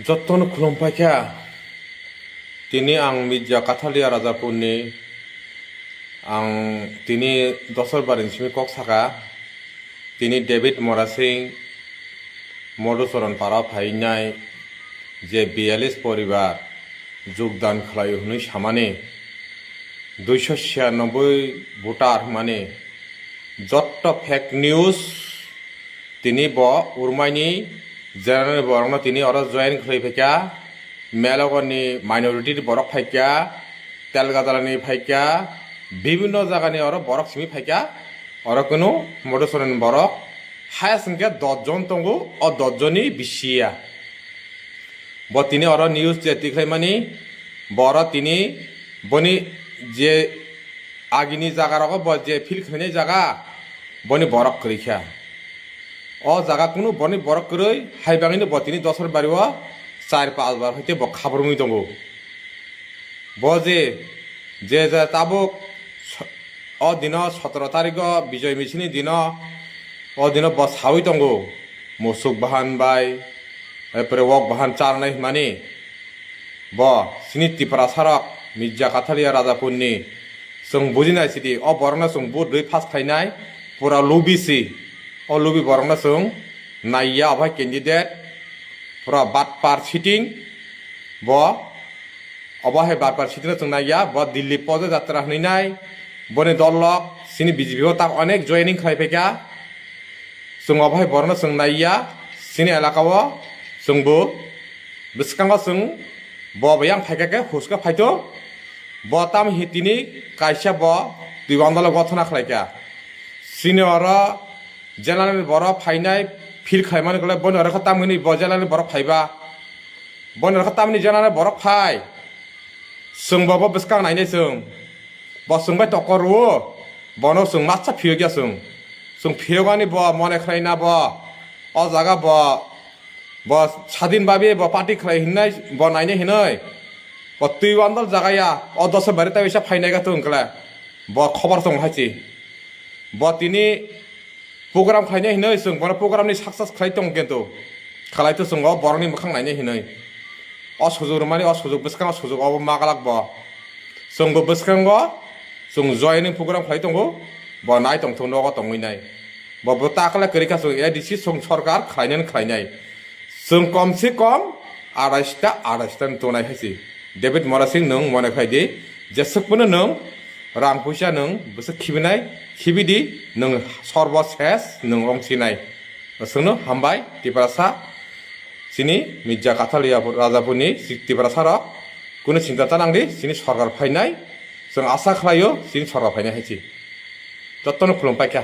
যত্ন খুলুমফাইখা তিনি আং মির্জা কাথালিয়া রাজাপুরनि आं তিনি দশর বারিনসিমি কক সাকা তিনি ডেভিড মরাসিং মধুচরণ পাড়া ফাইনাই যে 42 পরিবার যোগদান খালাই হনুই সামানে 296 ভোটার মানে যত ফেক নিউজ তিনি ব উরমাইনি জেনারেল বরং তিনি অর জয়েন খাই ফাইকা মেলগনি মাইনরিটির বরক ফাইকা তেলগাদালানি ফাইকা বিভিন্ন জায়গানি or Borok Simi Faika or কোনো মধুচরণ বরক হায়া সংখ্যা 10 জন তঙ্গু ও 10 জনই বিশিয়া ব তিনি অর নিউজ যে তিখাই মানি বর তিনি বনি যে আগিনি জায়গার ব যে ফিল খাইনি জায়গা বনি বরক করিখা ও জায়গা কোনো বনি বরক করি হাইবাঙিনি ব তিনি 10 বারিও 4-5 বার হইতে ব খাবার মুই দঙ্গু ব যে তাবুক ও দিন 17 তারিখ বিজয় মিছিনি দিন ও দিন ব সাউই দঙ্গু মুসুক বাহান বাই এরপরে ওয়াক বাহান চারনাই মানে ব সিনি ত্রিপুরা সারক মির্জা কাথালিয়া রাজাপুরनि जों बुजिनाय सिदि अ बरना जों बुद दै फास खायनाय पुरा लुबिसि अ लुबि बरना जों नाइया अभाय कैंडिडेट पुरा बात पार सिटिं ब अबाहे बात पार सिटिं जों नाइया ब दिल्ली पद यात्रा हनैनाय बने दलक सिनि बिजेपि ता अनेक जयनिं खायफैका जों अबाहे बरना जों नाइया सिनि एलाकाव जोंबो बिसकांगा जों ब बयां फायकाके हुसका फायतो बताम हितिनि कायसा ब दिवानदल गथना खलायका सिनियर जेनारेल बर फाइनाय फिल खायमान गले बनर खतामनि ब जेनारेल बर फायबा बनर खतामनि जेनारेल बर फाय जों बाबा बिसकां नायनाय ब जोंबाय तकरु बनो जों माछा फियोगिया जों फियोगानि ब मने खलायना ब अ जागा ब सादिन बाबे ब पार्टी खलाय हिननाय ब नायनाय हिनय तुई आंदल जगाया और 10 बारे तैसा फाइनाय गातो अंकला ब खबर जों हायसि ब तिनि प्रोग्राम खायनाय हिनै जों बर प्रोग्रामनि सक्सेस खाय दं केन्तु खालायतो जों बरनि मोखां नायनाय हिनै असुजुग माने असुजुग बिसकां असुजुग अब मागालाक ब जोंबो बिसकां जों जयनिं प्रोग्राम खाय दंगो ब नाय दं थौ नग दंगैनाय ब ताकला करिका जों एडिसि जों सरकार खायनाय जों कम से कम 2.5 टन हायसि डेविड मरासिं नों मने खायदि जेसेबनो नों रां फैसा नों बसो खिबिनाय खिबिदि नों सर्वशेष नों रंसिनाय सोंनो हामबाय त्रिपुरासा सिनि मिर्जा काथालिया राजापुरनि त्रिपुरासारा कुनु चिन्ता नांदि सिनि सरकार फायनाय जों आसा खालायो सिनि सरकार फायनाय हायसि जत्तनो खुलुमबायखा।